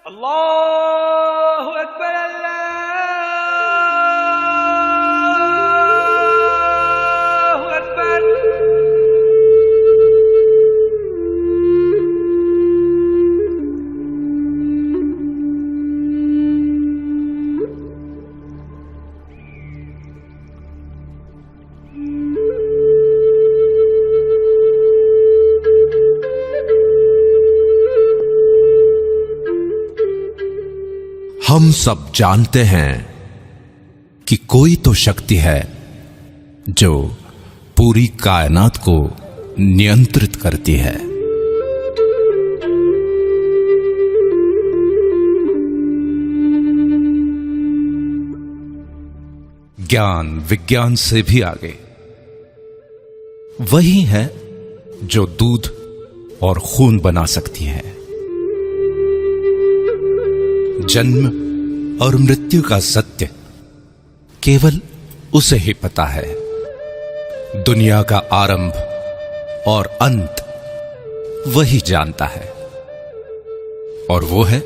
अल्लाहु अकबर अल्लाहु अकबर। हम सब जानते हैं कि कोई तो शक्ति है जो पूरी कायनात को नियंत्रित करती है। ज्ञान विज्ञान से भी आगे वही है जो दूध और खून बना सकती है। जन्म और मृत्यु का सत्य केवल उसे ही पता है। दुनिया का आरंभ और अंत वही जानता है, और वो है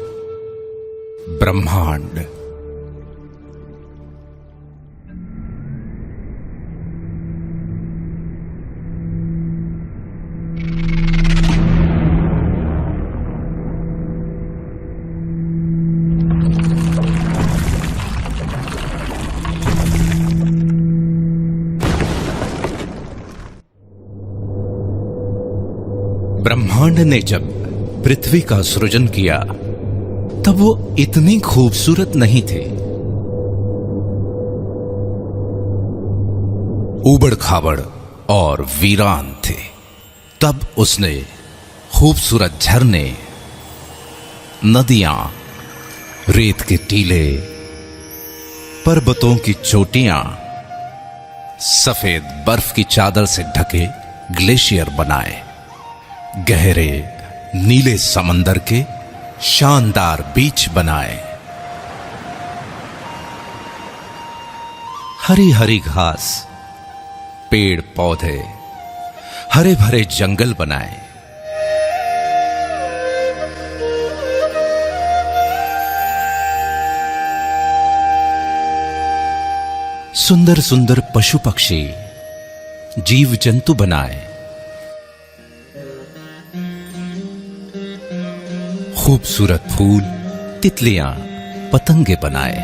ब्रह्मांड। ब्रह्मांड ने जब पृथ्वी का सृजन किया तब वो इतनी खूबसूरत नहीं थी। उबड़ खाबड़ और वीरान थे। तब उसने खूबसूरत झरने, नदियां, रेत के टीले, पर्वतों की चोटियां, सफेद बर्फ की चादर से ढके ग्लेशियर बनाए, गहरे नीले समंदर के शानदार बीच बनाए, हरी हरी घास, पेड़ पौधे, हरे भरे जंगल बनाए। सुंदर सुंदर पशु पक्षी, जीव जंतु बनाए। खूबसूरत फूल, तितलियां, पतंगे बनाए।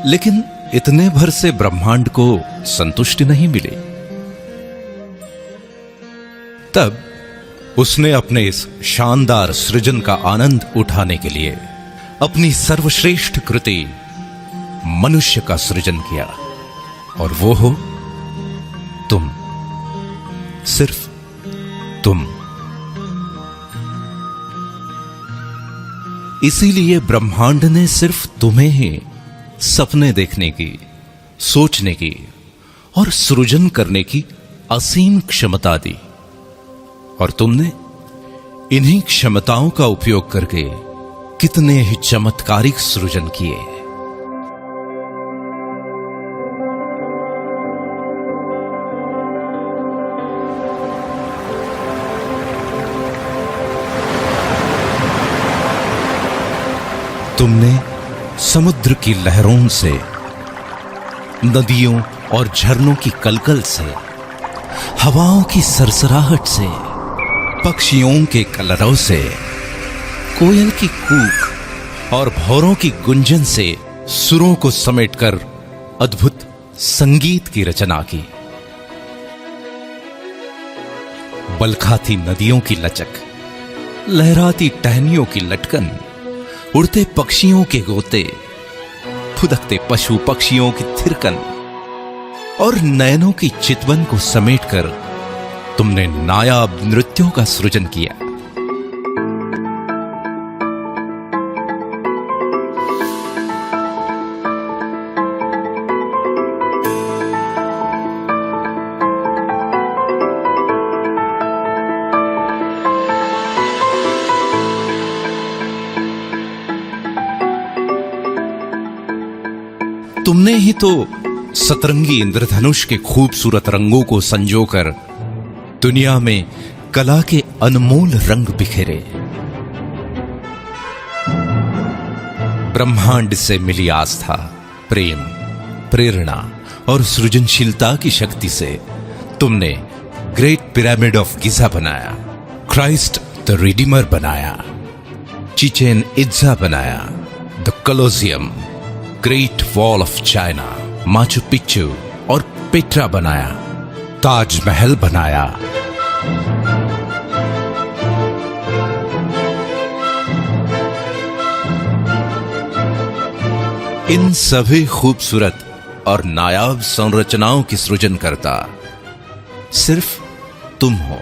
लेकिन इतने भर से ब्रह्मांड को संतुष्टि नहीं मिली। तब उसने अपने इस शानदार सृजन का आनंद उठाने के लिए अपनी सर्वश्रेष्ठ कृति मनुष्य का सृजन किया, और वो हो तुम, सिर्फ तुम। इसीलिए ब्रह्मांड ने सिर्फ तुम्हें ही सपने देखने की, सोचने की और सृजन करने की असीम क्षमता दी, और तुमने इन्हीं क्षमताओं का उपयोग करके कितने ही चमत्कारिक सृजन किए। तुमने समुद्र की लहरों से, नदियों और झरनों की कलकल से, हवाओं की सरसराहट से, पक्षियों के कलरव से, कोयल की कूक और भौरों की गुंजन से सुरों को समेटकर अद्भुत संगीत की रचना की। बलखाती नदियों की लचक, लहराती टहनियों की लटकन, उड़ते पक्षियों के गोते, फुदकते पशु पक्षियों की थिरकन और नयनों की चितवन को समेटकर तुमने नायाब नृत्यों का सृजन किया। तुमने ही तो सतरंगी इंद्रधनुष के खूबसूरत रंगों को संजोकर दुनिया में कला के अनमोल रंग बिखेरे। ब्रह्मांड से मिली आस्था, प्रेम, प्रेरणा और सृजनशीलता की शक्ति से तुमने ग्रेट पिरामिड ऑफ गिजा बनाया, क्राइस्ट द रिडीमर बनाया, चिचेन इत्जा बनाया, the Colosseum, great wall of China, Machu Picchu और पेट्रा बनाया, ताजमहल बनाया। इन सभी खूबसूरत और नायाब संरचनाओं की सृजन करता सिर्फ तुम हो।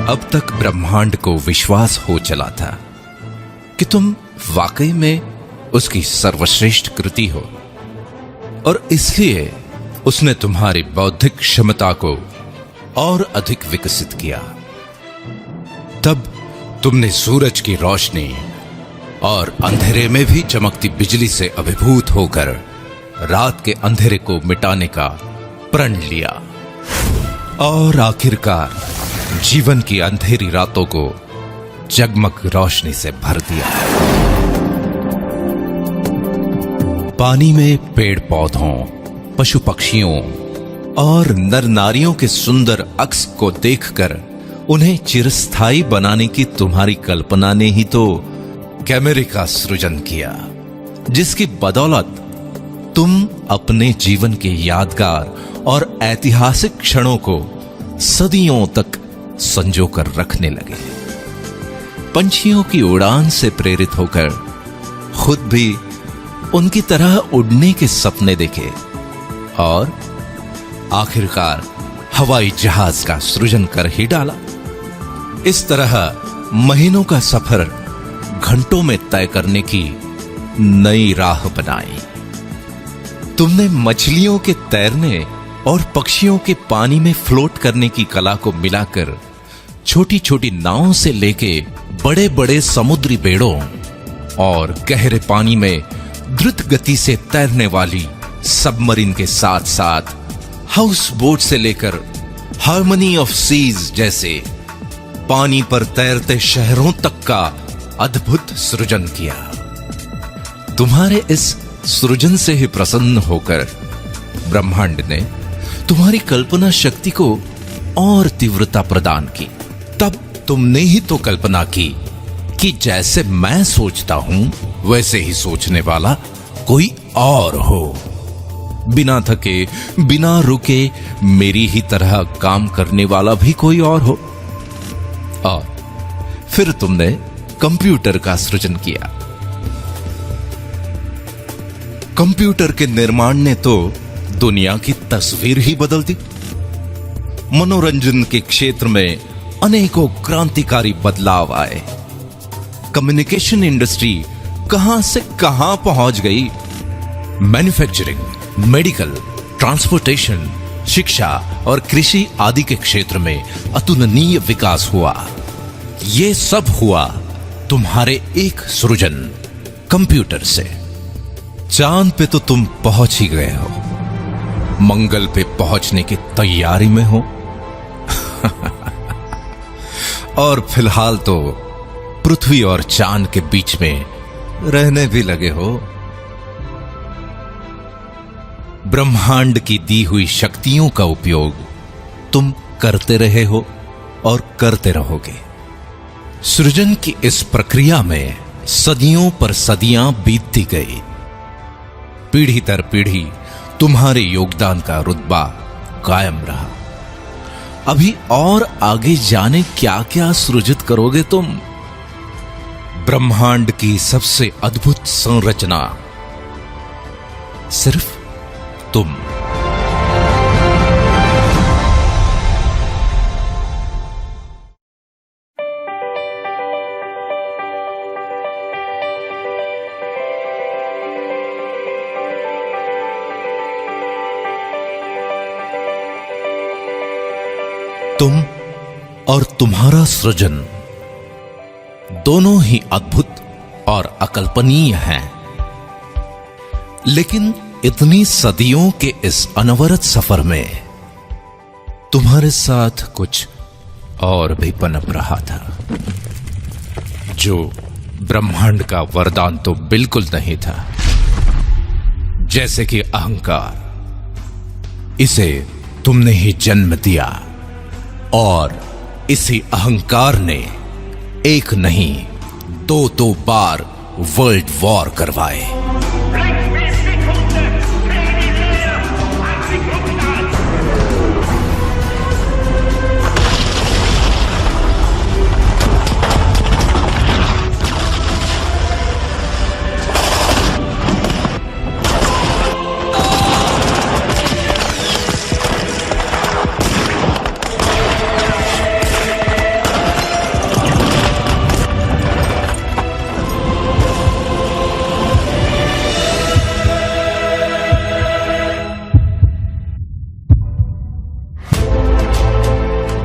अब तक ब्रह्मांड को विश्वास हो चला था कि तुम वाकई में उसकी सर्वश्रेष्ठ कृति हो, और इसलिए उसने तुम्हारी बौद्धिक क्षमता को और अधिक विकसित किया। तब तुमने सूरज की रोशनी और अंधेरे में भी चमकती बिजली से अभिभूत होकर रात के अंधेरे को मिटाने का प्रण लिया, और आखिरकार जीवन की अंधेरी रातों को जगमग रोशनी से भर दिया। पानी में पेड़ पौधों, पशु पक्षियों और नर नारियों के सुंदर अक्स को देखकर उन्हें चिरस्थायी बनाने की तुम्हारी कल्पना ने ही तो कैमरे का सृजन किया, जिसकी बदौलत तुम अपने जीवन के यादगार और ऐतिहासिक क्षणों को सदियों तक संजो कर रखने लगे। पंछियों की उड़ान से प्रेरित होकर खुद भी उनकी तरह उड़ने के सपने देखे, और आखिरकार हवाई जहाज का सृजन कर ही डाला। इस तरह महीनों का सफर घंटों में तय करने की नई राह बनाई। तुमने मछलियों के तैरने और पक्षियों के पानी में फ्लोट करने की कला को मिलाकर छोटी छोटी नावों से लेके बड़े बड़े समुद्री बेड़ों और गहरे पानी में द्रुत गति से तैरने वाली सबमरीन के साथ साथ हाउस बोट से लेकर हार्मनी ऑफ सीज जैसे पानी पर तैरते शहरों तक का अद्भुत सृजन किया। तुम्हारे इस सृजन से ही प्रसन्न होकर ब्रह्मांड ने तुम्हारी कल्पना शक्ति को और तीव्रता प्रदान की। तब तुमने ही तो कल्पना की कि जैसे मैं सोचता हूं वैसे ही सोचने वाला कोई और हो, बिना थके बिना रुके मेरी ही तरह काम करने वाला भी कोई और हो। और फिर तुमने कंप्यूटर का सृजन किया। कंप्यूटर के निर्माण ने तो दुनिया की तस्वीर ही बदल दी। मनोरंजन के क्षेत्र में अनेकों क्रांतिकारी बदलाव आए। कम्युनिकेशन इंडस्ट्री कहां से कहां पहुंच गई। मैन्युफैक्चरिंग, मेडिकल, ट्रांसपोर्टेशन, शिक्षा और कृषि आदि के क्षेत्र में अतुलनीय विकास हुआ। यह सब हुआ तुम्हारे एक सृजन कंप्यूटर से। चांद पे तो तुम पहुंच ही गए हो, मंगल पे पहुंचने की तैयारी में हो और फिलहाल तो पृथ्वी और चांद के बीच में रहने भी लगे हो। ब्रह्मांड की दी हुई शक्तियों का उपयोग तुम करते रहे हो और करते रहोगे। सृजन की इस प्रक्रिया में सदियों पर सदियां बीतती गई। पीढ़ी दर पीढ़ी तुम्हारे योगदान का रुतबा कायम रहा। अभी और आगे जाने क्या क्या सृजित करोगे तुम। ब्रह्मांड की सबसे अद्भुत संरचना सिर्फ तुम। तुम और तुम्हारा सृजन दोनों ही अद्भुत और अकल्पनीय हैं। लेकिन इतनी सदियों के इस अनवरत सफर में तुम्हारे साथ कुछ और भी पनप रहा था, जो ब्रह्मांड का वरदान तो बिल्कुल नहीं था। जैसे कि अहंकार, इसे तुमने ही जन्म दिया और इसी अहंकार ने एक नहीं दो बार वर्ल्ड वॉर करवाए।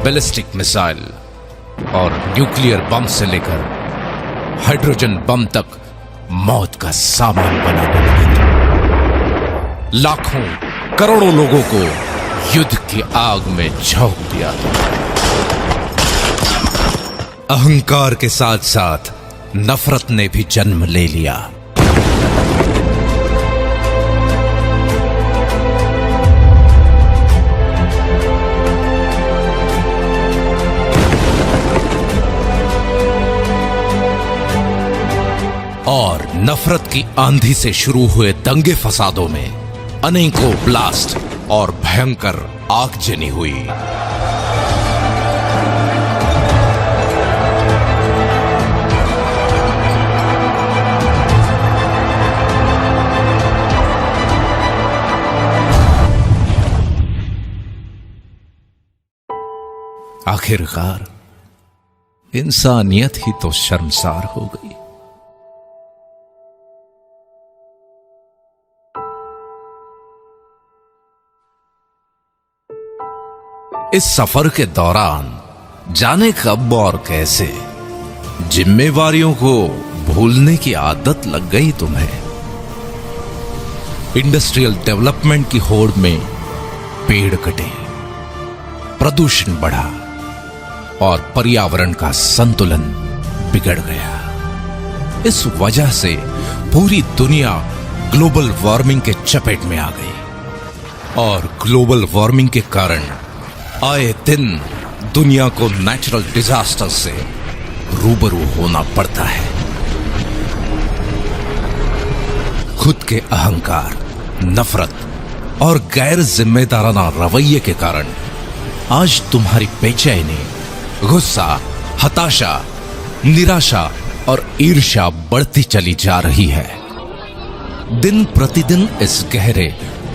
बैलिस्टिक मिसाइल और न्यूक्लियर बम से लेकर हाइड्रोजन बम तक मौत का सामान बनाने लगे थे। लाखों करोड़ों लोगों को युद्ध की आग में झोंक दिया। अहंकार के साथ साथ नफरत ने भी जन्म ले लिया। और नफरत की आंधी से शुरू हुए दंगे फसादों में अनेकों ब्लास्ट और भयंकर आगजनी हुई। आखिरकार इंसानियत ही तो शर्मसार हो गई। इस सफर के दौरान जाने कब और कैसे जिम्मेवारियों को भूलने की आदत लग गई तुम्हें। इंडस्ट्रियल डेवलपमेंट की होड़ में पेड़ कटे, प्रदूषण बढ़ा और पर्यावरण का संतुलन बिगड़ गया। इस वजह से पूरी दुनिया ग्लोबल वार्मिंग के चपेट में आ गई और ग्लोबल वार्मिंग के कारण आए दिन दुनिया को नेचुरल डिजास्टर से रूबरू होना पड़ता है। खुद के अहंकार, नफरत और गैर जिम्मेदाराना रवैये के कारण आज तुम्हारी बेचैनी, गुस्सा, हताशा, निराशा और ईर्ष्या बढ़ती चली जा रही है। दिन प्रतिदिन इस गहरे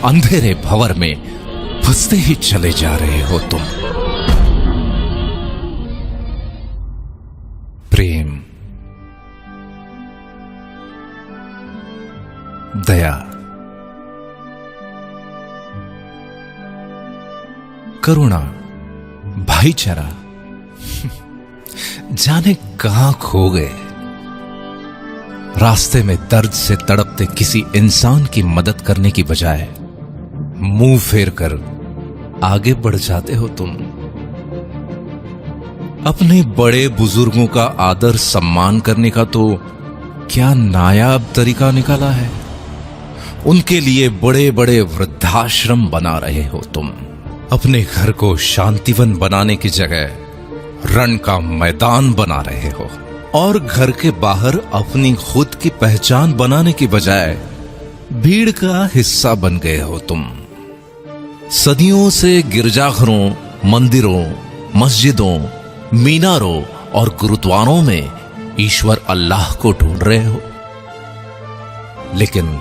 अंधेरे भंवर में फंसते ही चले जा रहे हो तुम। प्रेम, दया, करुणा, भाईचारा जाने कहां खो गए। रास्ते में दर्द से तड़पते किसी इंसान की मदद करने की बजाय मुंह फेर कर आगे बढ़ जाते हो तुम। अपने बड़े बुजुर्गों का आदर सम्मान करने का तो क्या नायाब तरीका निकाला है। उनके लिए बड़े बड़े वृद्धाश्रम बना रहे हो तुम। अपने घर को शांतिवन बनाने की जगह रण का मैदान बना रहे हो और घर के बाहर अपनी खुद की पहचान बनाने की बजाय भीड़ का हिस्सा बन गए हो तुम। सदियों से गिरजाघरों, मंदिरों, मस्जिदों, मीनारों और गुरुद्वारों में ईश्वर अल्लाह को ढूंढ रहे हो, लेकिन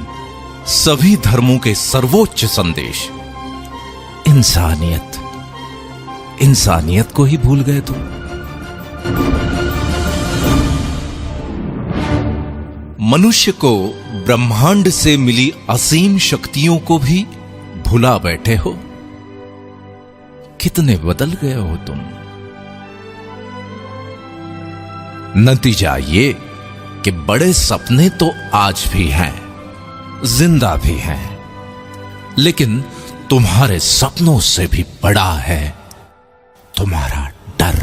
सभी धर्मों के सर्वोच्च संदेश इंसानियत, इंसानियत को ही भूल गए तुम। मनुष्य को ब्रह्मांड से मिली असीम शक्तियों को भी भुला बैठे हो। कितने बदल गए हो तुम। नतीजा ये कि बड़े सपने तो आज भी हैं, जिंदा भी हैं, लेकिन तुम्हारे सपनों से भी बड़ा है तुम्हारा डर।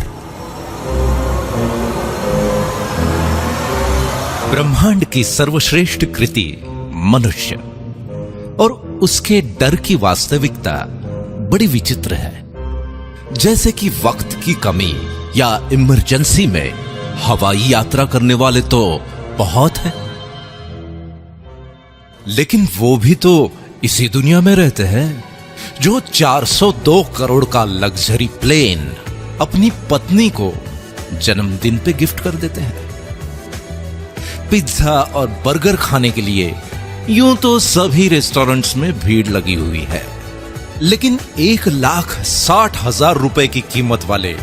ब्रह्मांड की सर्वश्रेष्ठ कृति मनुष्य और उसके डर की वास्तविकता बड़ी विचित्र है। जैसे कि वक्त की कमी या इमरजेंसी में हवाई यात्रा करने वाले तो बहुत हैं, लेकिन वो भी तो इसी दुनिया में रहते हैं जो 402 करोड़ का लग्जरी प्लेन अपनी पत्नी को जन्मदिन पे गिफ्ट कर देते हैं। पिज्जा और बर्गर खाने के लिए यूं तो सभी रेस्टोरेंट्स में भीड़ लगी हुई है, लेकिन 1,60,000 रुपए की कीमत वाले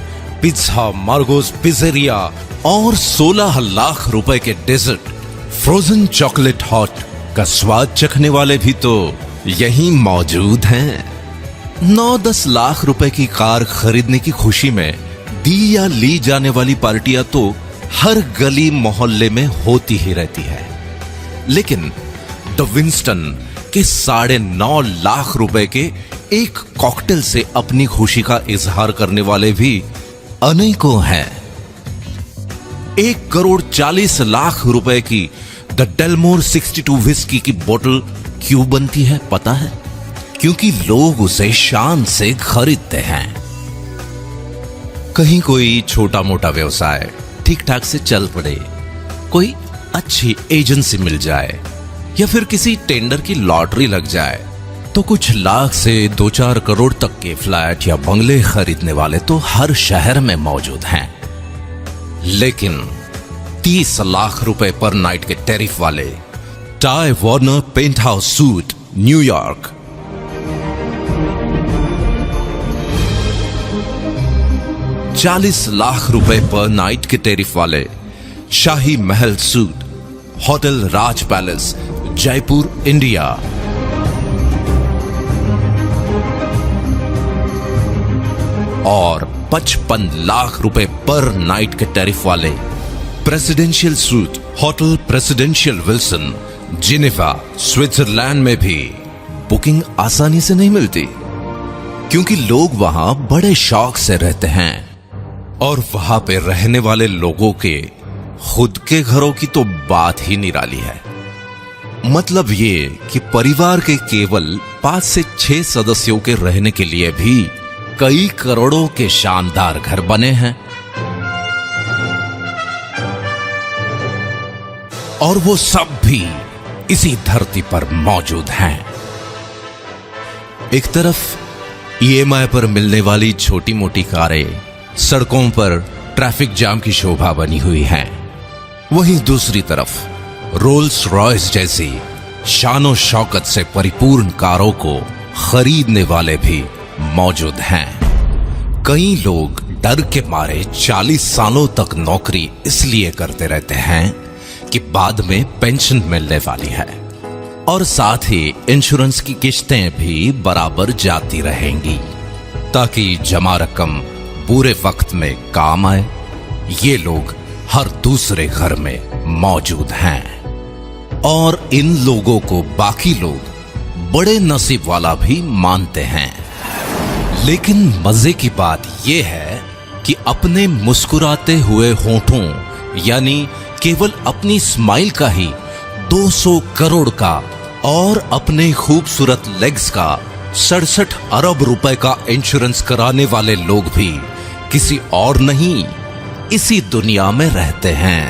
पिज्जा, मार्गोस पिज़्ज़ेरिया और 16 लाख रुपए के डेजर्ट, फ्रोजन चॉकलेट हॉट का स्वाद चखने वाले भी तो यहीं मौजूद हैं। 9-10 लाख रुपए की कार खरीदने की खुशी में दी या ली जाने वाली पार्टियां तो हर गली मोहल्ले में होती ही रहती है, लेकिन द विंस्टन के 9.5 लाख रुपए के एक कॉकटेल से अपनी खुशी का इजहार करने वाले भी अनेकों हैं। 1,40,00,000 रुपए की द डेलमोर 62 विस्की की बोतल क्यों बनती है पता है? क्योंकि लोग उसे शान से खरीदते हैं। कहीं कोई छोटा मोटा व्यवसाय ठीक ठाक से चल पड़े, कोई अच्छी एजेंसी मिल जाए या फिर किसी टेंडर की लॉटरी लग जाए तो कुछ लाख से 2-4 करोड़ तक के फ्लैट या बंगले खरीदने वाले तो हर शहर में मौजूद हैं, लेकिन 30 लाख रुपए पर नाइट के टैरिफ वाले Ty Warner penthouse suite New York, 40 lakh रुपए पर नाइट के टैरिफ वाले Shahi Mahal suite hotel Raj palace Jaipur India, और 55 लाख रुपए पर नाइट के टैरिफ वाले presidential suite hotel presidential Wilson Geneva Switzerland में भी बुकिंग आसानी से नहीं मिलती, क्योंकि लोग वहां बड़े शौक से रहते हैं और वहां पे रहने वाले लोगों के खुद के घरों की तो बात ही निराली है। मतलब ये कि परिवार के केवल 5 से 6 सदस्यों के रहने के लिए भी कई करोड़ों के शानदार घर बने हैं, और वो सब भी इसी धरती पर मौजूद हैं। एक तरफ ईएमआई पर मिलने वाली छोटी मोटी कारें सड़कों पर ट्रैफिक जाम की शोभा बनी हुई हैं, वहीं दूसरी तरफ रोल्स रॉयस जैसी शानो शौकत से परिपूर्ण कारों को खरीदने वाले भी मौजूद हैं। कई लोग डर के मारे 40 सालों तक नौकरी इसलिए करते रहते हैं कि बाद में पेंशन मिलने वाली है, और साथ ही इंश्योरेंस की किश्तें भी बराबर जाती रहेंगी ताकि जमा रकम पूरे वक्त में काम आए। ये लोग हर दूसरे घर में मौजूद हैं, और इन लोगों को बाकी लोग बड़े नसीब वाला भी मानते हैं। लेकिन मजे की बात यह है कि अपने मुस्कुराते हुए होठों यानी केवल अपनी स्माइल का ही 200 करोड़ का और अपने खूबसूरत लेग्स का 67 अरब रुपए का इंश्योरेंस कराने वाले लोग भी किसी और नहीं, इसी दुनिया में रहते हैं।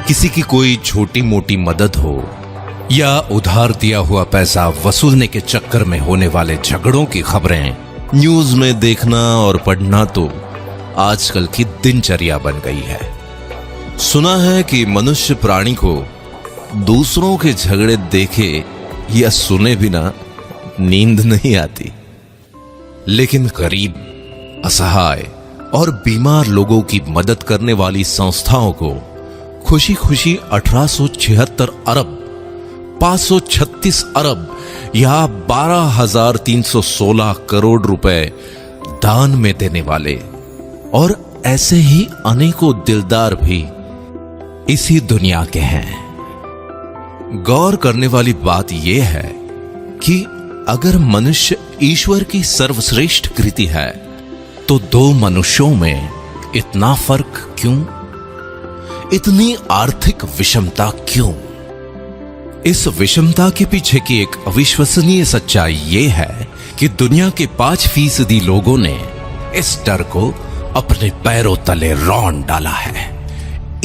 किसी की कोई छोटी मोटी मदद हो या उधार दिया हुआ पैसा वसूलने के चक्कर में होने वाले झगड़ों की खबरें न्यूज में देखना और पढ़ना तो आजकल की दिनचर्या बन गई है। सुना है कि मनुष्य प्राणी को दूसरों के झगड़े देखे या सुने बिना नींद नहीं आती, लेकिन गरीब, असहाय और बीमार लोगों की मदद करने वाली संस्थाओं को खुशी खुशी 1876 अरब 536 अरब या 12,316 करोड़ रुपए दान में देने वाले और ऐसे ही अनेकों दिलदार भी इसी दुनिया के हैं। गौर करने वाली बात यह है कि अगर मनुष्य ईश्वर की सर्वश्रेष्ठ कृति है तो दो मनुष्यों में इतना फर्क क्यों? इतनी आर्थिक विषमता क्यों? इस विषमता के पीछे की एक अविश्वसनीय सच्चाई यह है कि दुनिया के 5% लोगों ने इस डर को अपने पैरों तले रौंद डाला है।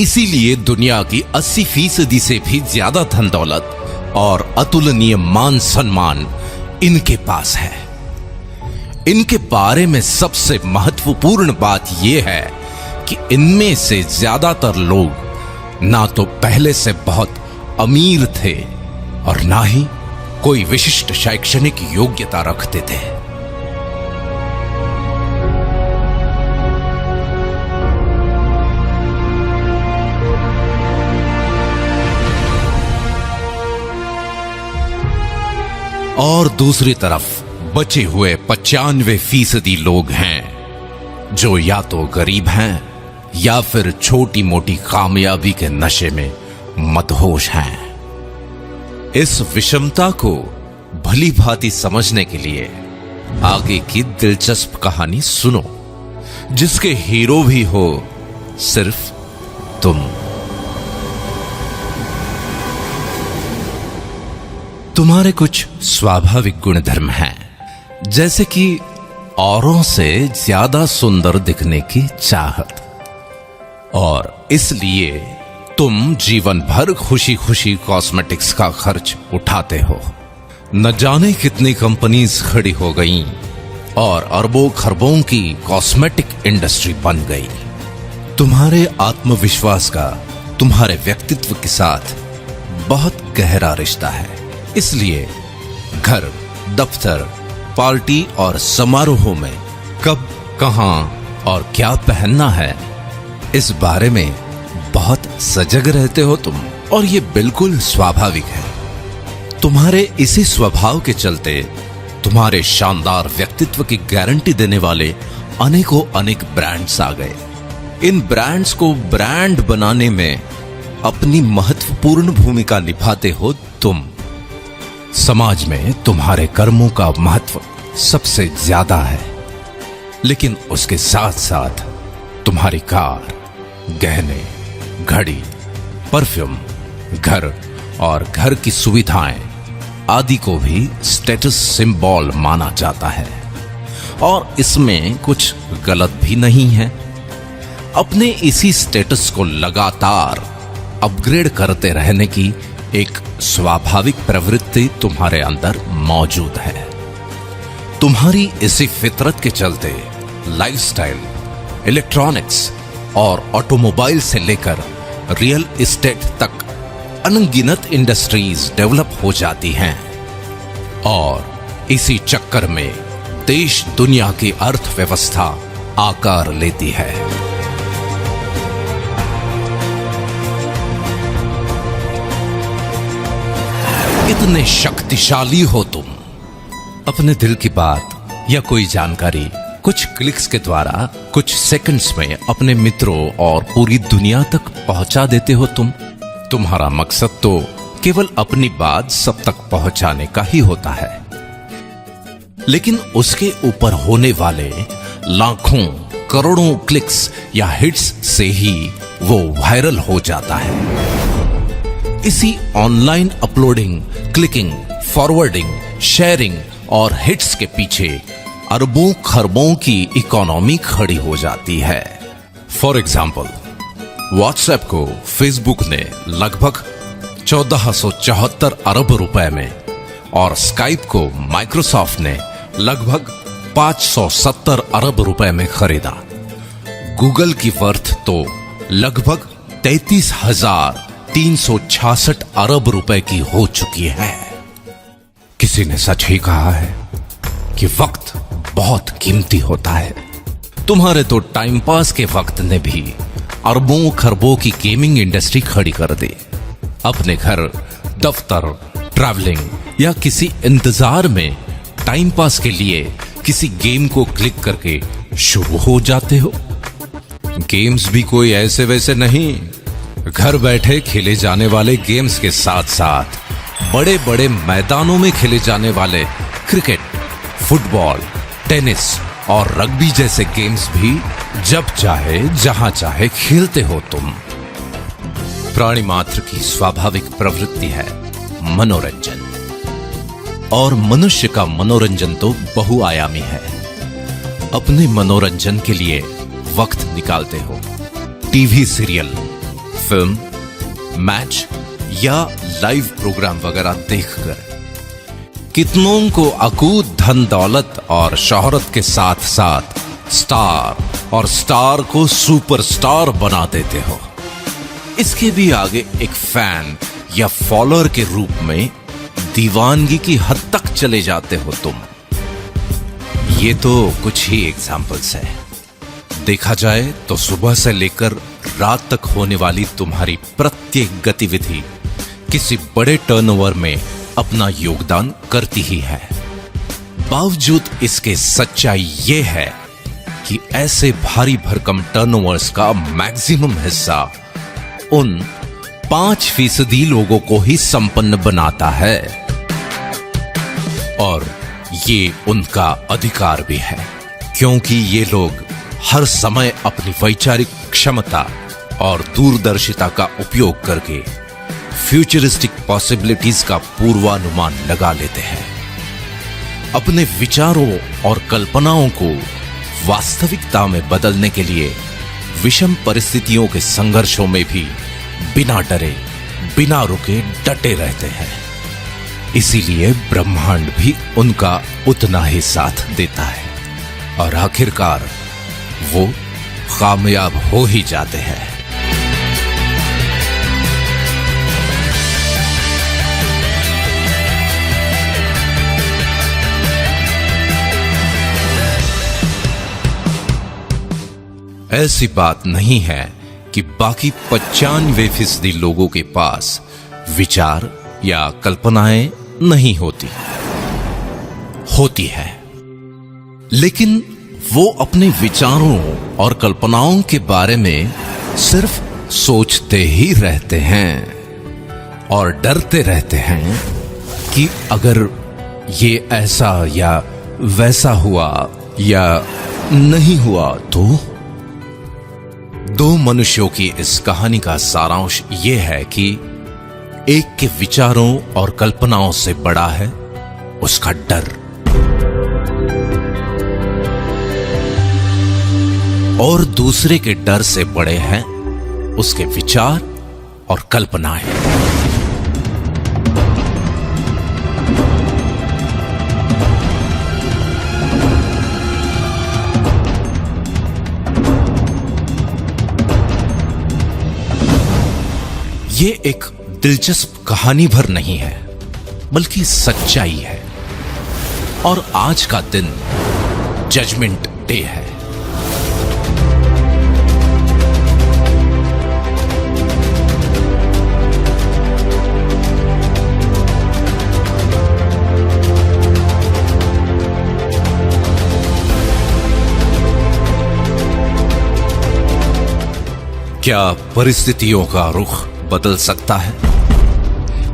इसीलिए दुनिया की 80% से भी ज्यादा धन दौलत और अतुलनीय मान सम्मान इनके पास है। इनके बारे में सबसे महत्वपूर्ण बात यह है कि इनमें से ज्यादातर लोग ना तो पहले से बहुत अमीर थे और ना ही कोई विशिष्ट शैक्षणिक योग्यता रखते थे। और दूसरी तरफ बचे हुए 95% लोग हैं जो या तो गरीब हैं या फिर छोटी मोटी कामयाबी के नशे में मदहोश हैं। इस विषमता को भली भांति समझने के लिए आगे की दिलचस्प कहानी सुनो, जिसके हीरो भी हो सिर्फ तुम। तुम्हारे कुछ स्वाभाविक गुणधर्म हैं, जैसे कि औरों से ज्यादा सुंदर दिखने की चाहत, और इसलिए तुम जीवन भर खुशी खुशी कॉस्मेटिक्स का खर्च उठाते हो। न जाने कितनी कंपनीज खड़ी हो गईं और अरबों खरबों की कॉस्मेटिक इंडस्ट्री बन गई। तुम्हारे आत्मविश्वास का तुम्हारे व्यक्तित्व के साथ बहुत गहरा रिश्ता है। इसलिए घर, दफ्तर, पार्टी और समारोहों में कब, कहां और क्या पहनना है, इस बारे में बहुत सजग रहते हो तुम, और ये बिल्कुल स्वाभाविक है। तुम्हारे इसी स्वभाव के चलते तुम्हारे शानदार व्यक्तित्व की गारंटी देने वाले अनेकों अनेक ब्रांड्स आ गए। इन ब्रांड्स को ब्रांड बनाने में अपनी महत्वपूर्ण भूमिका निभाते हो तुम। समाज में तुम्हारे कर्मों का महत्व सबसे ज्यादा है, लेकिन उसके साथ साथ तुम्हारी कार, गहने, घड़ी, परफ्यूम, घर और घर की सुविधाएं आदि को भी स्टेटस सिंबल माना जाता है, और इसमें कुछ गलत भी नहीं है। अपने इसी स्टेटस को लगातार अपग्रेड करते रहने की एक स्वाभाविक प्रवृत्ति तुम्हारे अंदर मौजूद है। तुम्हारी इसी फितरत के चलते लाइफस्टाइल, इलेक्ट्रॉनिक्स और ऑटोमोबाइल से लेकर रियल एस्टेट तक अनगिनत इंडस्ट्रीज डेवलप हो जाती हैं, और इसी चक्कर में देश दुनिया की अर्थव्यवस्था आकार लेती है। इतने शक्तिशाली हो तुम। अपने दिल की बात या कोई जानकारी कुछ क्लिक्स के द्वारा कुछ सेकंड्स में अपने मित्रों और पूरी दुनिया तक पहुंचा देते हो तुम। तुम्हारा मकसद तो केवल अपनी बात सब तक पहुंचाने का ही होता है, लेकिन उसके ऊपर होने वाले लाखों करोड़ों क्लिक्स या हिट्स से ही वो वायरल हो जाता है। इसी online uploading, clicking, forwarding, sharing और हिट्स के पीछे अरबों खरबों की इकोनॉमी खड़ी हो जाती है। फॉर एग्जाम्पल, व्हाट्सएप को फेसबुक ने लगभग 1474 अरब रुपए में, और स्काइप को माइक्रोसॉफ्ट ने लगभग 570 अरब रुपए में खरीदा। गूगल की वर्थ तो लगभग 33,366 अरब रुपए की हो चुकी है। किसी ने सच ही कहा है कि वक्त बहुत कीमती होता है। तुम्हारे तो टाइम पास के वक्त ने भी अरबों खरबों की गेमिंग इंडस्ट्री खड़ी कर दी। अपने घर, दफ्तर, ट्रैवलिंग या किसी इंतजार में टाइम पास के लिए किसी गेम को क्लिक करके शुरू हो जाते हो। गेम्स भी कोई ऐसे वैसे नहीं, घर बैठे खेले जाने वाले गेम्स के साथ साथ बड़े बड़े मैदानों में खेले जाने वाले क्रिकेट, फुटबॉल, टेनिस और रग्बी जैसे गेम्स भी जब चाहे जहां चाहे खेलते हो तुम। प्राणी मात्र की स्वाभाविक प्रवृत्ति है मनोरंजन, और मनुष्य का मनोरंजन तो बहुआयामी है। अपने मनोरंजन के लिए वक्त निकालते हो टीवी सीरियल, फिल्म, मैच या लाइव प्रोग्राम वगैरह देखकर। कितनों को अकूत धन दौलत और शोहरत के साथ साथ स्टार, और स्टार को सुपरस्टार बना देते हो। इसके भी आगे एक फैन या फॉलोअर के रूप में दीवानगी की हद तक चले जाते हो तुम। ये तो कुछ ही एग्जाम्पल्स है। देखा जाए तो सुबह से लेकर रात तक होने वाली तुम्हारी प्रत्येक गतिविधि किसी बड़े टर्नओवर में अपना योगदान करती ही है। बावजूद इसके सच्चाई ये है कि ऐसे भारी भरकम टर्नओवर्स का मैक्सिमम हिस्सा उन 5% लोगों को ही संपन्न बनाता है, और ये उनका अधिकार भी है, क्योंकि ये लोग हर समय अपनी वैचारिक क्षमता और दूरदर्शिता का उपयोग करके फ्यूचरिस्टिक पॉसिबिलिटीज का पूर्वानुमान लगा लेते हैं। अपने विचारों और कल्पनाओं को वास्तविकता में बदलने के लिए विषम परिस्थितियों के संघर्षों में भी बिना डरे, बिना रुके डटे रहते हैं। इसीलिए ब्रह्मांड भी उनका उतना ही साथ देता है, और आखिरकार वो कामयाब हो ही जाते हैं। ऐसी बात नहीं है कि बाकी 95% लोगों के पास विचार या कल्पनाएं नहीं होती है, लेकिन वो अपने विचारों और कल्पनाओं के बारे में सिर्फ सोचते ही रहते हैं और डरते रहते हैं कि अगर ये ऐसा या वैसा हुआ या नहीं हुआ तो। दो मनुष्यों की इस कहानी का सारांश ये है कि एक के विचारों और कल्पनाओं से बड़ा है उसका डर, और दूसरे के डर से बड़े हैं उसके विचार और कल्पनाएं। ये एक दिलचस्प कहानी भर नहीं है, बल्कि सच्चाई है। और आज का दिन जजमेंट डे है। क्या परिस्थितियों का रुख बदल सकता है?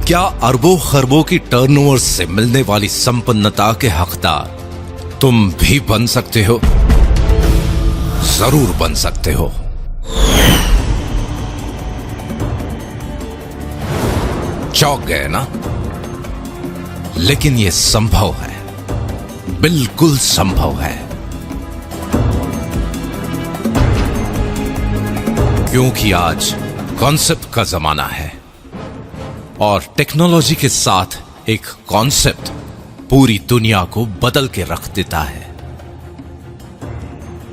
क्या अरबों खरबों की टर्नओवर्स से मिलने वाली संपन्नता के हकदार तुम भी बन सकते हो? जरूर बन सकते हो। चौंक गए ना? लेकिन यह संभव है, बिल्कुल संभव है, क्योंकि आज कॉन्सेप्ट का जमाना है, और टेक्नोलॉजी के साथ एक कॉन्सेप्ट पूरी दुनिया को बदल के रख देता है।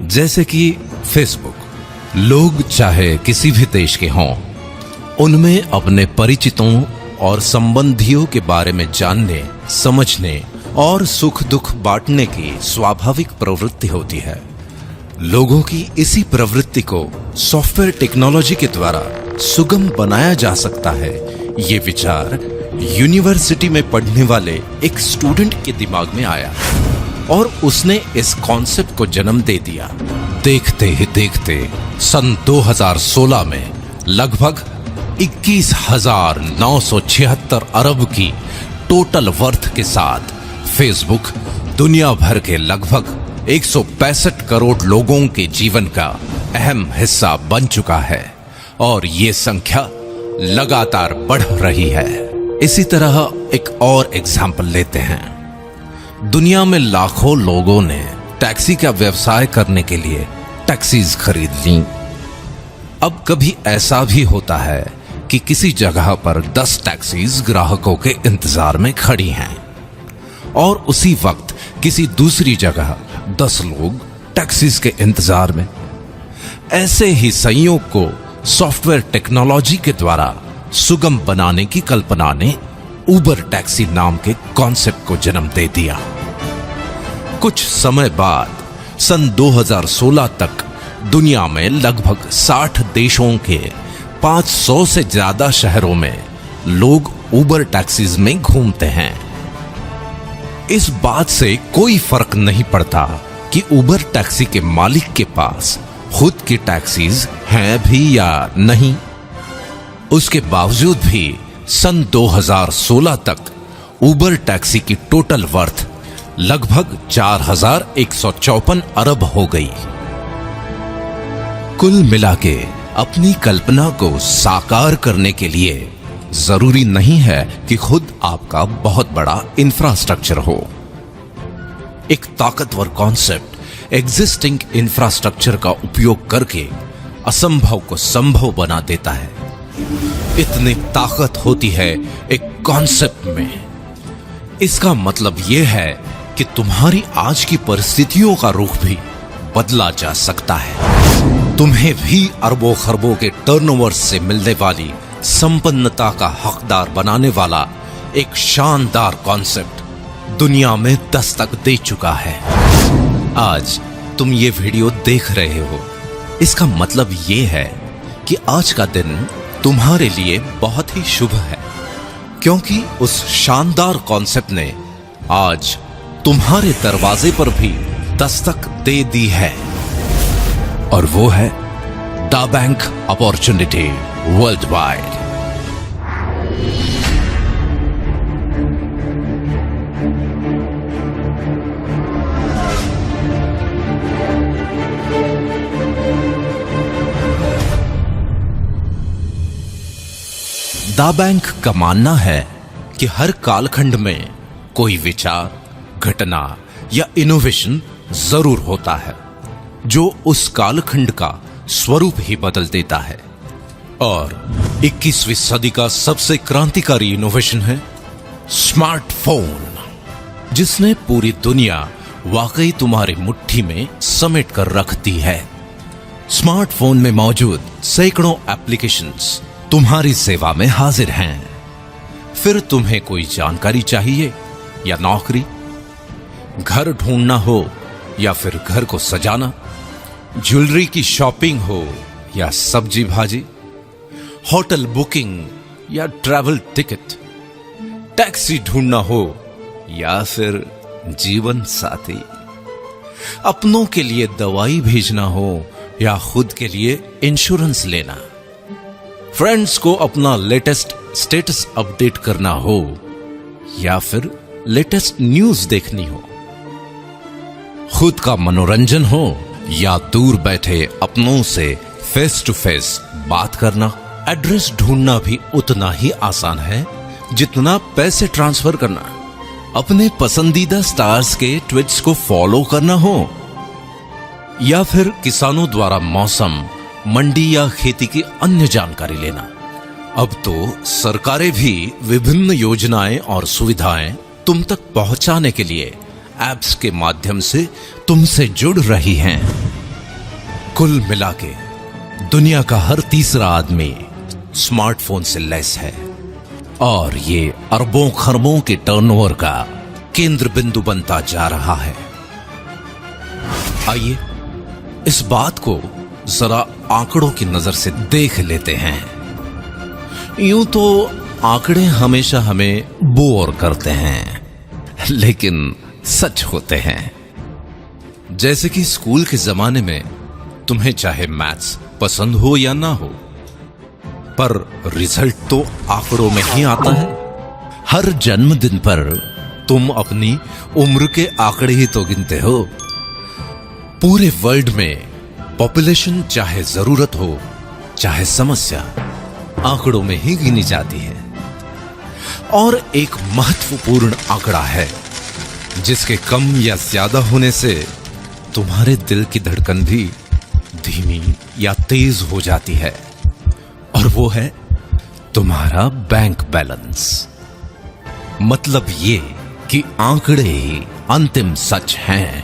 जैसे कि फेसबुक। लोग चाहे किसी भी देश के हों, उनमें अपने परिचितों और संबंधियों के बारे में जानने, समझने और सुख दुख बांटने की स्वाभाविक प्रवृत्ति होती है। लोगों की इसी प्रवृत्ति को सॉफ्टवेयर टेक्नोलॉजी के द्वारा सुगम बनाया जा सकता है, ये विचार यूनिवर्सिटी में पढ़ने वाले एक स्टूडेंट के दिमाग में आया और उसने इस कॉन्सेप्ट को जन्म दे दिया। देखते ही देखते सन 2016 में लगभग 21,976 अरब की टोटल वर्थ के साथ फेसबुक दुनिया भर के लगभग 165 करोड़ लोगों के जीवन का अहम हिस्सा बन चुका है और ये संख्या लगातार बढ़ रही है। इसी तरह एक और एग्जाम्पल लेते हैं। दुनिया में लाखों लोगों ने टैक्सी का व्यवसाय करने के लिए टैक्सीज खरीद ली। अब कभी ऐसा भी होता है कि किसी जगह पर 10 टैक्सीज ग्राहकों के इंतजार में खड़ी हैं और उसी वक्त किसी दूसरी जगह 10 लोग टैक्सीज के इंतजार में। ऐसे ही संयोग को सॉफ्टवेयर टेक्नोलॉजी के द्वारा सुगम बनाने की कल्पना ने उबर टैक्सी नाम के कॉन्सेप्ट को जन्म दे दिया। कुछ समय बाद सन 2016 तक दुनिया में लगभग 60 देशों के 500 से ज्यादा शहरों में लोग उबर टैक्सीज में घूमते हैं। इस बात से कोई फर्क नहीं पड़ता कि उबर टैक्सी के मालिक के पास खुद की टैक्सीज हैं भी या नहीं। उसके बावजूद भी सन 2016 तक उबर टैक्सी की टोटल वर्थ लगभग 4,154 अरब हो गई। कुल मिलाके अपनी कल्पना को साकार करने के लिए जरूरी नहीं है कि खुद आपका बहुत बड़ा इंफ्रास्ट्रक्चर हो। एक ताकतवर कॉन्सेप्ट एग्जिस्टिंग इंफ्रास्ट्रक्चर का उपयोग करके असंभव को संभव बना देता है। इतनी ताकत होती है एक कॉन्सेप्ट में। इसका मतलब यह है कि तुम्हारी आज की परिस्थितियों का रुख भी बदला जा सकता है। तुम्हें भी अरबों खरबों के टर्नओवर से मिलने वाली संपन्नता का हकदार बनाने वाला एक शानदार कॉन्सेप्ट दुनिया में दस्तक दे चुका है। आज तुम ये वीडियो देख रहे हो, इसका मतलब ये है कि आज का दिन तुम्हारे लिए बहुत ही शुभ है, क्योंकि उस शानदार कॉन्सेप्ट ने आज तुम्हारे दरवाजे पर भी दस्तक दे दी है और वो है दा बैंक अपॉर्चुनिटी वर्ल्ड वाइड। दा बैंक का मानना है कि हर कालखंड में कोई विचार, घटना या इनोवेशन जरूर होता है जो उस कालखंड का स्वरूप ही बदल देता है। और 21वीं सदी का सबसे क्रांतिकारी इनोवेशन है स्मार्टफोन, जिसने पूरी दुनिया वाकई तुम्हारी मुट्ठी में समेट कर रख दी है। स्मार्टफोन में मौजूद सैकड़ों एप्लीकेशंस तुम्हारी सेवा में हाजिर हैं। फिर तुम्हें कोई जानकारी चाहिए या नौकरी, घर ढूंढना हो या फिर घर को सजाना, ज्वेलरी की शॉपिंग हो या सब्जी भाजी, होटल बुकिंग या ट्रैवल टिकट, टैक्सी ढूंढना हो या फिर जीवन साथी, अपनों के लिए दवाई भेजना हो या खुद के लिए इंश्योरेंस लेना, फ्रेंड्स को अपना लेटेस्ट स्टेटस अपडेट करना हो या फिर लेटेस्ट न्यूज देखनी हो, खुद का मनोरंजन हो या दूर बैठे अपनों से फेस टू फेस बात करना, एड्रेस ढूंढना भी उतना ही आसान है जितना पैसे ट्रांसफर करना, अपने पसंदीदा स्टार्स के ट्वीट्स को फॉलो करना हो या फिर किसानों द्वारा मौसम, मंडी या खेती की अन्य जानकारी लेना। अब तो सरकारें भी विभिन्न योजनाएं और सुविधाएं तुम तक पहुंचाने के लिए ऐप्स के माध्यम से तुमसे जुड़ रही हैं। कुल मिलाके दुनिया का हर तीसरा आदमी स्मार्टफोन से लैस है और ये अरबों खरबों के टर्नओवर का केंद्र बिंदु बनता जा रहा है। आइए इस बात को जरा आंकड़ों की नजर से देख लेते हैं। यूं तो आंकड़े हमेशा हमें बोर करते हैं, लेकिन सच होते हैं। जैसे कि स्कूल के जमाने में तुम्हें चाहे मैथ्स पसंद हो या ना हो, पर रिजल्ट तो आंकड़ों में ही आता है। हर जन्मदिन पर तुम अपनी उम्र के आंकड़े ही तो गिनते हो। पूरे वर्ल्ड में पॉपुलेशन चाहे जरूरत हो चाहे समस्या, आंकड़ों में ही गिनी जाती है। और एक महत्वपूर्ण आंकड़ा है जिसके कम या ज्यादा होने से तुम्हारे दिल की धड़कन भी धीमी या तेज हो जाती है, और वो है तुम्हारा बैंक बैलेंस। मतलब ये कि आंकड़े ही अंतिम सच हैं।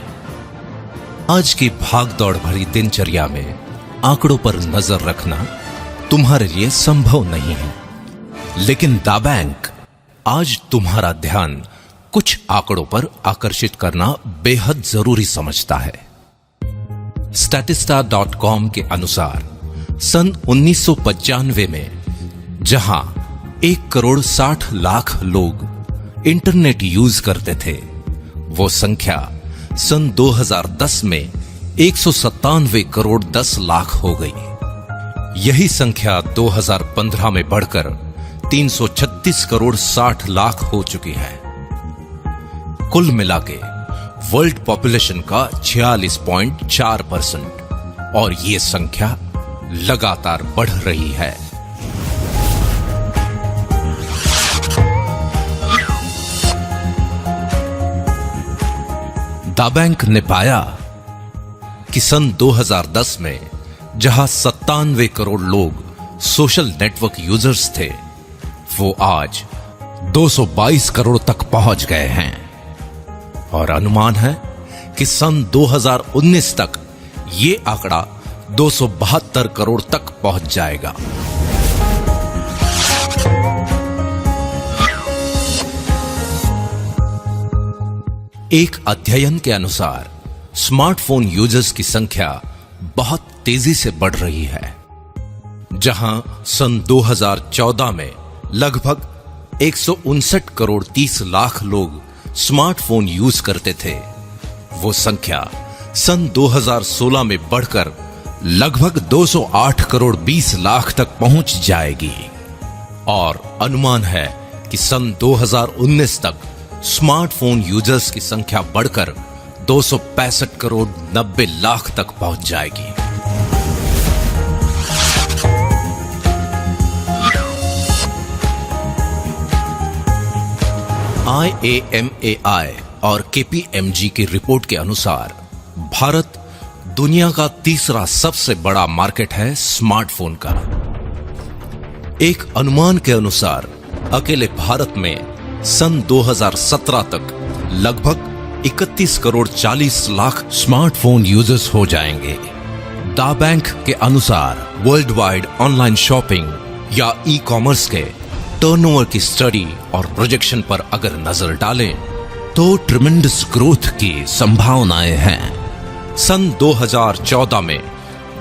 आज की भागदौड़ भरी दिनचर्या में आंकड़ों पर नजर रखना तुम्हारे लिए संभव नहीं है, लेकिन द बैंक आज तुम्हारा ध्यान कुछ आंकड़ों पर आकर्षित करना बेहद जरूरी समझता है। statista.com के अनुसार सन 1995 में जहां 1,60,00,000 लोग इंटरनेट यूज करते थे, वो संख्या सन 2010 में 197,10,00,000 हो गई। यही संख्या 2015 में बढ़कर 336,60,00,000 हो चुकी है। कुल मिलाके वर्ल्ड पॉपुलेशन का 46.4%, और ये संख्या लगातार बढ़ रही है। द बैंक ने पाया कि सन 2010 में जहां 97 करोड़ लोग सोशल नेटवर्क यूजर्स थे, वो आज 222 करोड़ तक पहुंच गए हैं, और अनुमान है कि सन 2019 तक ये आंकड़ा 272 करोड़ तक पहुंच जाएगा। एक अध्ययन के अनुसार स्मार्टफोन यूजर्स की संख्या बहुत तेजी से बढ़ रही है। जहां सन 2014 में लगभग 159 करोड़ 30 लाख लोग स्मार्टफोन यूज करते थे, वो संख्या सन 2016 में बढ़कर लगभग 208 करोड़ 20 लाख तक पहुंच जाएगी, और अनुमान है कि सन 2019 तक स्मार्टफोन यूजर्स की संख्या बढ़कर 265 करोड़ 90 लाख तक पहुंच जाएगी। IAMAI और KPMG की रिपोर्ट के अनुसार भारत दुनिया का तीसरा सबसे बड़ा मार्केट है स्मार्टफोन का। एक अनुमान के अनुसार अकेले भारत में सन 2017 तक लगभग 31 करोड़ 40 लाख स्मार्टफोन यूजर्स हो जाएंगे। द बैंक के अनुसार वर्ल्ड वाइड ऑनलाइन शॉपिंग या ई कॉमर्स के टर्नओवर की स्टडी और प्रोजेक्शन पर अगर नजर डालें तो ट्रिमेंडस ग्रोथ की संभावनाएं हैं। सन 2014 में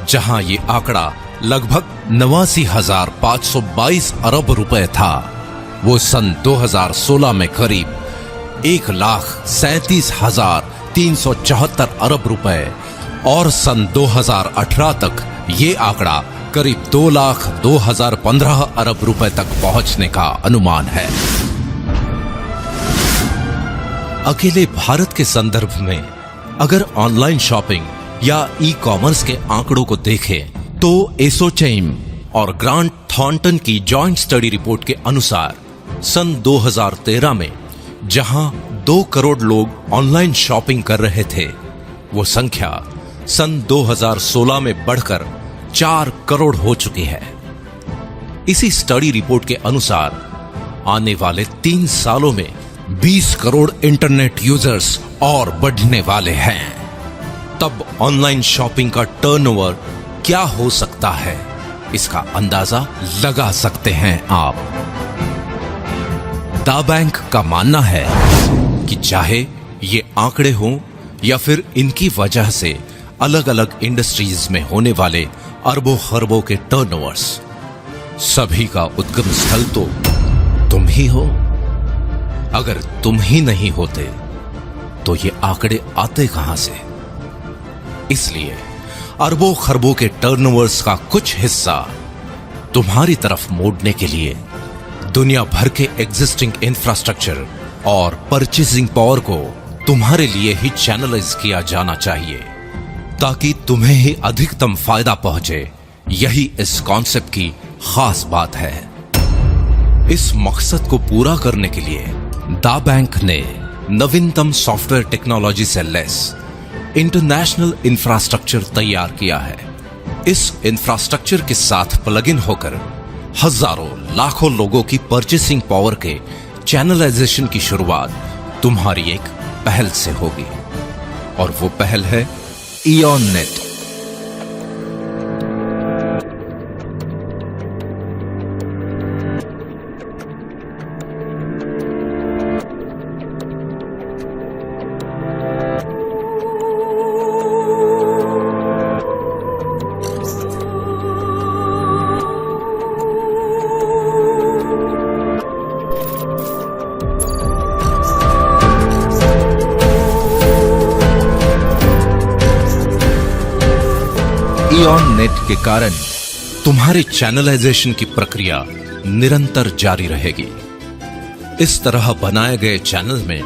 जहां ये आंकड़ा लगभग 89,522 अरब रुपए था, वो सन 2016 में करीब 1,37,374 अरब रुपए, और सन 2018 तक ये आंकड़ा करीब 2,02,015 अरब रुपए तक पहुंचने का अनुमान है। अकेले भारत के संदर्भ में अगर ऑनलाइन शॉपिंग या ई कॉमर्स के आंकड़ों को देखें तो एसोचैम और ग्रांट थॉर्नटन की जॉइंट स्टडी रिपोर्ट के अनुसार सन 2013 में जहां 2 करोड़ लोग ऑनलाइन शॉपिंग कर रहे थे, वो संख्या सन 2016 में बढ़कर 4 करोड़ हो चुकी है। इसी स्टडी रिपोर्ट के अनुसार आने वाले 3 सालों में 20 करोड़ इंटरनेट यूजर्स और बढ़ने वाले हैं। तब ऑनलाइन शॉपिंग का टर्नओवर क्या हो सकता है, इसका अंदाजा लगा सकते हैं आप। द बैंक का मानना है कि चाहे ये आंकड़े हों या फिर इनकी वजह से अलग अलग इंडस्ट्रीज में होने वाले अरबों खरबों के टर्नओवर्स, सभी का उद्गम स्थल तो तुम ही हो। अगर तुम ही नहीं होते तो ये आंकड़े आते कहां से? इसलिए अरबों खरबों के टर्नओवर्स का कुछ हिस्सा तुम्हारी तरफ मोड़ने के लिए दुनिया भर के एग्जिस्टिंग इंफ्रास्ट्रक्चर और परचेसिंग पावर को तुम्हारे लिए ही चैनलाइज किया जाना चाहिए, ताकि तुम्हें ही अधिकतम फायदा पहुंचे। यही इस कॉन्सेप्ट की खास बात है। इस मकसद को पूरा करने के लिए दा बैंक ने नवीनतम सॉफ्टवेयर टेक्नोलॉजी से लेस इंटरनेशनल इंफ्रास्ट्रक्चर तैयार किया है। इस इंफ्रास्ट्रक्चर के साथ प्लग इन होकर हजारों लाखों लोगों की परचेसिंग पावर के चैनलाइजेशन की शुरुआत तुम्हारी एक पहल से होगी, और वो पहल है इयॉन नेट। इयॉन नेट के कारण तुम्हारे चैनलाइजेशन की प्रक्रिया निरंतर जारी रहेगी। इस तरह बनाए गए चैनल में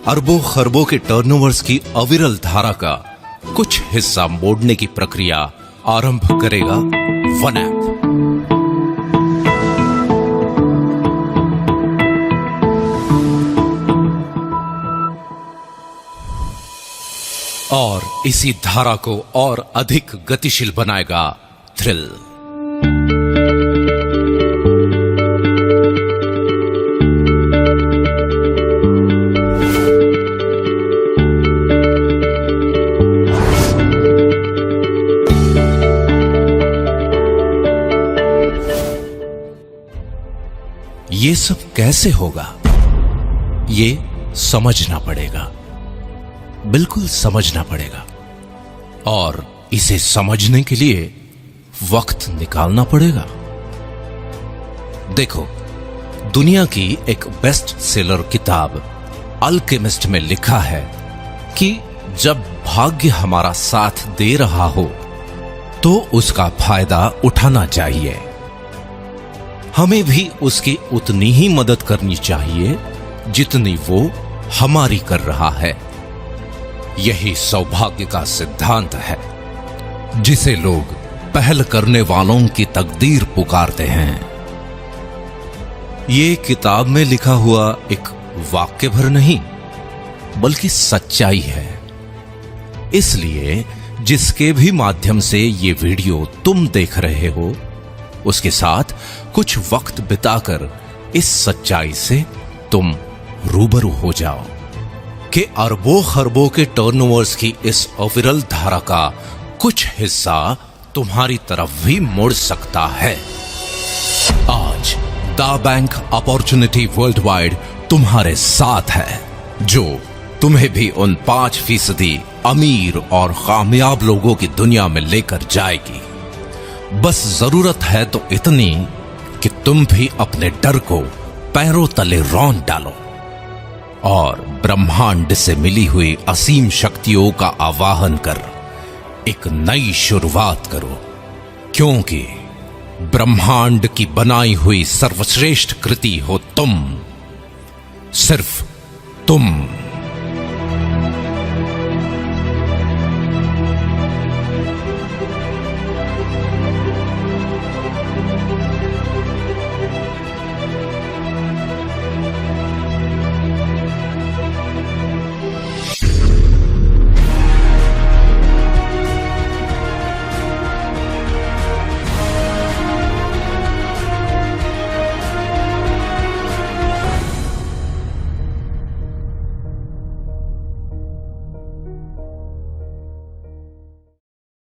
अरबों खरबों के टर्नओवर्स की अविरल धारा का कुछ हिस्सा मोड़ने की प्रक्रिया आरंभ करेगा वन ऐप। और इसी धारा को और अधिक गतिशील बनाएगा थ्रिल। ये सब कैसे होगा, ये समझना पड़ेगा, बिल्कुल समझना पड़ेगा। और इसे समझने के लिए वक्त निकालना पड़ेगा। देखो, दुनिया की एक बेस्ट सेलर किताब अल्केमिस्ट में लिखा है कि जब भाग्य हमारा साथ दे रहा हो तो उसका फायदा उठाना चाहिए। हमें भी उसकी उतनी ही मदद करनी चाहिए जितनी वो हमारी कर रहा है। यही सौभाग्य का सिद्धांत है, जिसे लोग पहल करने वालों की तकदीर पुकारते हैं। ये किताब में लिखा हुआ एक वाक्य भर नहीं, बल्कि सच्चाई है। इसलिए जिसके भी माध्यम से ये वीडियो तुम देख रहे हो, उसके साथ कुछ वक्त बिताकर इस सच्चाई से तुम रूबरू हो जाओ कि अरबों खरबों के टर्नओवर्स की इस अविरल धारा का कुछ हिस्सा तुम्हारी तरफ भी मुड़ सकता है। आज दा बैंक अपॉर्चुनिटी वर्ल्ड वाइड तुम्हारे साथ है, जो तुम्हें भी उन 5% अमीर और कामयाब लोगों की दुनिया में लेकर जाएगी। बस जरूरत है तो इतनी कि तुम भी अपने डर को पैरों तले रौंद डालो और ब्रह्मांड से मिली हुई असीम शक्तियों का आवाहन कर एक नई शुरुआत करो, क्योंकि ब्रह्मांड की बनाई हुई सर्वश्रेष्ठ कृति हो तुम, सिर्फ तुम।